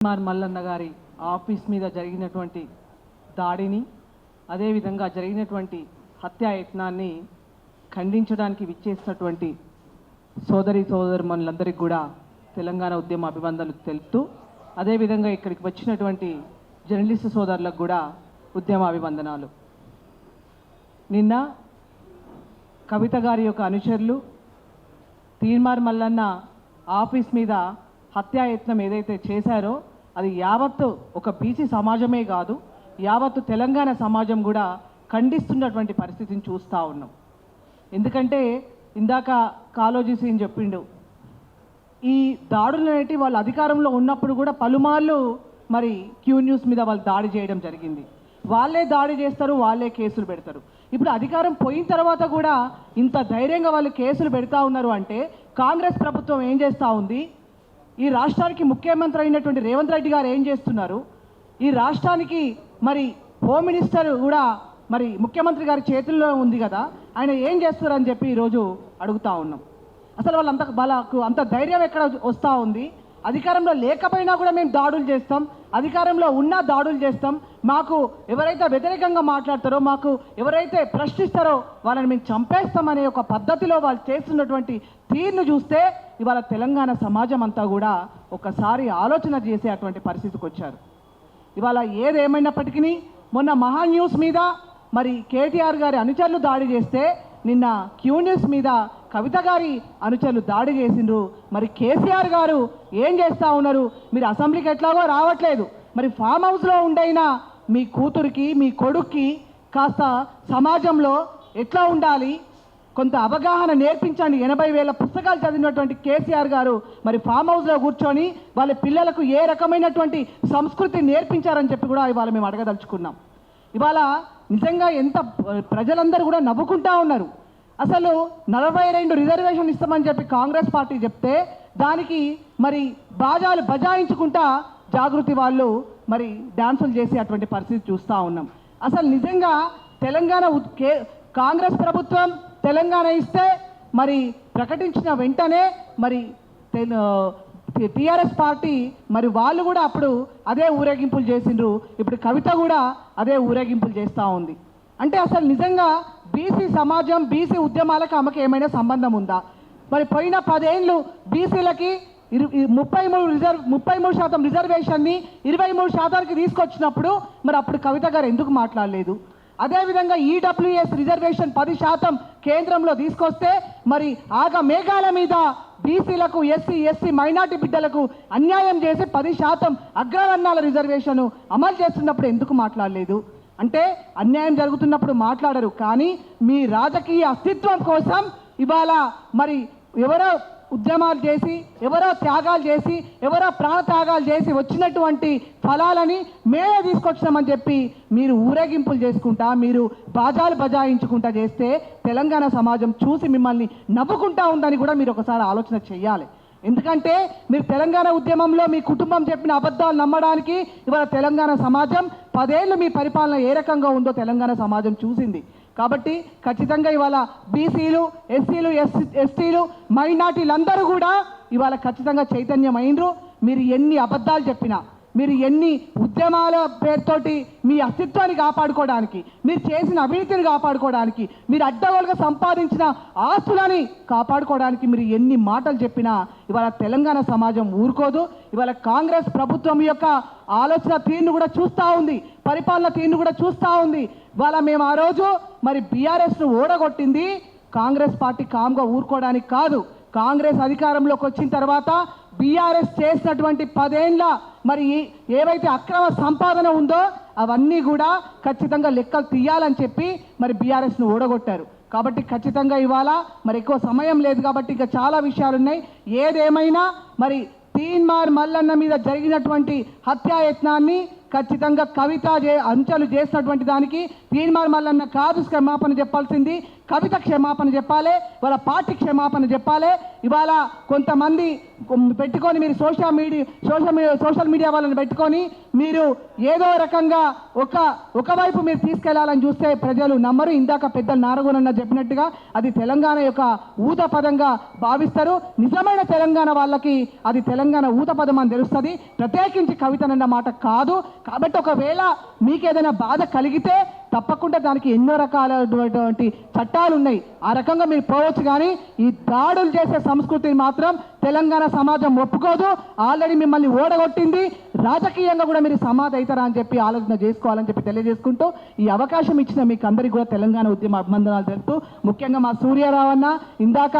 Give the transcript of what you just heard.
మల్లన్న గారి ఆఫీస్ మీద జరిగినటువంటి దాడిని అదేవిధంగా జరిగినటువంటి హత్యాయత్నాన్ని ఖండించడానికి విచ్చేసినటువంటి సోదరులందరికీ కూడా తెలంగాణ ఉద్యమ అభివందనలు తెలుపుతూ అదేవిధంగా ఇక్కడికి వచ్చినటువంటి జర్నలిస్ట్ సోదరులకు కూడా ఉద్యమ అభివందనాలు. నిన్న కవిత గారి యొక్క అనుచరులు తీన్మార్ మల్లన్న ఆఫీస్ మీద హత్యాయత్నం ఏదైతే చేశారో అది యావత్తు ఒక బీసీ సమాజమే కాదు, యావత్తు తెలంగాణ సమాజం కూడా ఖండిస్తున్నటువంటి పరిస్థితిని చూస్తూ ఉన్నాం. ఎందుకంటే ఇందాక కాలోజీ సీన్ చెప్పిండు, ఈ దాడులు అనేటి వాళ్ళు అధికారంలో ఉన్నప్పుడు కూడా పలుమార్లు మరి క్యూ న్యూస్ మీద వాళ్ళు దాడి చేయడం జరిగింది. వాళ్ళే దాడి చేస్తారు, వాళ్ళే కేసులు పెడతారు. ఇప్పుడు అధికారం పోయిన తర్వాత కూడా ఇంత ధైర్యంగా వాళ్ళు కేసులు పెడతా ఉన్నారు అంటే కాంగ్రెస్ ప్రభుత్వం ఏం చేస్తూ ఉంది? ఈ రాష్ట్రానికి ముఖ్యమంత్రి అయినటువంటి రేవంత్ రెడ్డి గారు ఏం చేస్తున్నారు? ఈ రాష్ట్రానికి మరి హోమ్ మినిస్టర్ కూడా మరి ముఖ్యమంత్రి గారి చేతుల్లో ఉంది కదా, ఆయన ఏం చేస్తారని చెప్పి ఈరోజు అడుగుతూ ఉన్నాం. అసలు వాళ్ళకు అంత ధైర్యం ఎక్కడ వస్తూ ఉంది? అధికారంలో లేకపోయినా కూడా మేము దాడులు చేస్తాం, అధికారంలో ఉన్నా దాడులు చేస్తాం, మాకు ఎవరైతే వ్యతిరేకంగా మాట్లాడతారో, మాకు ఎవరైతే ప్రశ్నిస్తారో వాళ్ళని మేము చంపేస్తామనే ఒక పద్ధతిలో వాళ్ళు చేస్తున్నటువంటి తీరును చూస్తే ఇవాళ తెలంగాణ సమాజం అంతా కూడా ఒకసారి ఆలోచన చేసే అటువంటి పరిస్థితికి వచ్చారు. ఇవాళ ఏదేమైనప్పటికీ మొన్న మహా న్యూస్ మీద మరి కేటీఆర్ గారి అనుచరులు దాడి చేస్తే నిన్న క్యూ న్యూస్ మీద కవిత గారి అనుచరులు దాడి చేసిండ్రు. మరి కేసీఆర్ గారు ఏం చేస్తూ ఉన్నారు? మీరు అసెంబ్లీకి ఎట్లాగో రావట్లేదు, మరి ఫామ్ హౌస్లో ఉండైనా మీ కూతురికి మీ కొడుక్కి కాస్త సమాజంలో ఎట్లా ఉండాలి కొంత అవగాహన నేర్పించండి. 80,000 పుస్తకాలు చదివినటువంటి కేసీఆర్ గారు మరి ఫామ్ హౌస్లో కూర్చొని వాళ్ళ పిల్లలకు ఏ రకమైనటువంటి సంస్కృతి నేర్పించారని చెప్పి కూడా ఇవాళ మేము అడగదలుచుకున్నాం. ఇవాళ నిజంగా ఎంత ప్రజలందరూ కూడా నవ్వుకుంటా ఉన్నారు. అసలు 42 రిజర్వేషన్ ఇస్తామని చెప్పి కాంగ్రెస్ పార్టీ చెప్తే దానికి మరి బాజాలు బజాయించుకుంటా జాగృతి వాళ్ళు మరి డాన్సులు చేసే అటువంటి పరిస్థితి చూస్తూ ఉన్నాం. అసలు నిజంగా తెలంగాణ కాంగ్రెస్ ప్రభుత్వం తెలంగాణ ఇస్తే మరి ప్రకటించిన వెంటనే మరి టీఆర్ఎస్ పార్టీ మరి వాళ్ళు కూడా అప్పుడు అదే ఊరేగింపులు చేసిండ్రు. ఇప్పుడు కవిత కూడా అదే ఊరేగింపులు చేస్తూ ఉంది. అంటే అసలు నిజంగా బీసీ సమాజం బీసీ ఉద్యమాలకు ఆమెకు ఏమైనా సంబంధం ఉందా? మరి పోయిన 10 ఏళ్ళు బీసీలకి 33% రిజర్వేషన్ని 23% తీసుకొచ్చినప్పుడు మరి అప్పుడు కవిత గారు ఎందుకు మాట్లాడలేదు? అదేవిధంగా ఈడబ్ల్యూఎస్ రిజర్వేషన్ 10% కేంద్రంలో తీసుకొస్తే మరి ఆగా మేఘాల మీద బీసీలకు ఎస్సీ మైనార్టీ బిడ్డలకు అన్యాయం చేసి 10% అగ్రవర్ణాల రిజర్వేషన్ అమలు చేస్తున్నప్పుడు ఎందుకు మాట్లాడలేదు? అంటే అన్యాయం జరుగుతున్నప్పుడు మాట్లాడరు, కానీ మీ రాజకీయ అస్తిత్వం కోసం ఇవాళ మరి ఎవరో ఉద్యమాలు చేసి ఎవరో త్యాగాలు చేసి ఎవరో ప్రాణత్యాగాలు చేసి వచ్చినటువంటి ఫలాలని మేమే తీసుకొచ్చినామని చెప్పి మీరు ఊరేగింపులు చేసుకుంటా మీరు బాజాలు బజాయించుకుంటా చేస్తే తెలంగాణ సమాజం చూసి మిమ్మల్ని నవ్వుకుంటా ఉందని కూడా మీరు ఒకసారి ఆలోచన చేయాలి. ఎందుకంటే మీరు తెలంగాణ ఉద్యమంలో మీ కుటుంబం చెప్పిన అబద్ధాలు నమ్మడానికి ఇవాళ తెలంగాణ సమాజం 10 ఏళ్ళు మీ పరిపాలన ఏ రకంగా ఉందో తెలంగాణ సమాజం చూసింది. కాబట్టి ఖచ్చితంగా ఇవాళ బీసీలు ఎస్సీలు ఎస్టీలు మైనార్టీలందరూ కూడా ఇవాళ ఖచ్చితంగా చైతన్యమైనరు. మీరు ఎన్ని అబద్ధాలు చెప్పినా, మీరు ఎన్ని ఉద్యమాల పేరుతోటి మీ అస్తిత్వాన్ని కాపాడుకోవడానికి, మీరు చేసిన అవినీతిని కాపాడుకోవడానికి, మీరు అడ్డగోలుగా సంపాదించిన ఆస్తులని కాపాడుకోవడానికి మీరు ఎన్ని మాటలు చెప్పినా ఇవాళ తెలంగాణ సమాజం ఊరుకోదు. ఇవాళ కాంగ్రెస్ ప్రభుత్వం యొక్క ఆలోచన తీరును కూడా చూస్తూ ఉంది, పరిపాలన తీరును కూడా చూస్తూ ఉంది. ఇవాళ మేము ఆ రోజు మరి బీఆర్ఎస్ను ఓడగొట్టింది కాంగ్రెస్ పార్టీ కామ్గా ఊరుకోవడానికి కాదు. కాంగ్రెస్ అధికారంలోకి వచ్చిన తర్వాత బీఆర్ఎస్ చేసినటువంటి 10 ఏళ్ళ మరి ఏవైతే అక్రమ సంపాదన ఉందో అవన్నీ కూడా ఖచ్చితంగా లెక్కలు తీయాలని చెప్పి మరి బీఆర్ఎస్ను ఓడగొట్టారు. కాబట్టి ఖచ్చితంగా ఇవాళ మరి ఎక్కువ సమయం లేదు కాబట్టి ఇక చాలా విషయాలు ఉన్నాయి. ఏదేమైనా మరి తీన్మార్ మల్లన్న మీద జరిగినటువంటి హత్యాయత్నాన్ని ఖచ్చితంగా కవిత అంచెలు చేసినటువంటి దానికి తీర్మానం మల్లన్న కాదు క్షమాపణ చెప్పాల్సింది, కవిత క్షమాపణ చెప్పాలి, వాళ్ళ పార్టీ క్షమాపణ చెప్పాలి. ఇవాళ కొంతమంది పెట్టుకొని మీరు సోషల్ మీడియా వాళ్ళని పెట్టుకొని మీరు ఏదో రకంగా ఒకవైపు మీరు తీసుకెళ్లాలని చూస్తే ప్రజలు నమ్మరు. ఇందాక పెద్దలు నారగోనన్న చెప్పినట్టుగా అది తెలంగాణ యొక్క ఊత పదంగా భావిస్తారు. నిజమైన తెలంగాణ వాళ్ళకి అది తెలంగాణ ఊత పదం అని తెలుస్తుంది, ప్రత్యేకించి కవితనన్న మాట కాదు. కాబట్టి ఒకవేళ మీకు ఏదైనా బాధ కలిగితే తప్పకుండా దానికి ఎన్నో రకాలైనటువంటి చట్టాలు ఉన్నాయి, ఆ రకంగా మీరు పోవచ్చు. కానీ ఈ దాడులు చేసే సంస్కృతిని మాత్రం తెలంగాణ సమాజం ఒప్పుకోదు. ఆల్రెడీ మిమ్మల్ని ఓడగొట్టింది, రాజకీయంగా కూడా మీరు సమాధి అవుతారా అని చెప్పి ఆలోచన చేసుకోవాలని చెప్పి తెలియజేసుకుంటూ ఈ అవకాశం ఇచ్చిన మీకు అందరికీ కూడా తెలంగాణ ఉద్యమ అభినందనాలు తెలుపుతూ, ముఖ్యంగా మా సూర్యారావు అన్న ఇందాక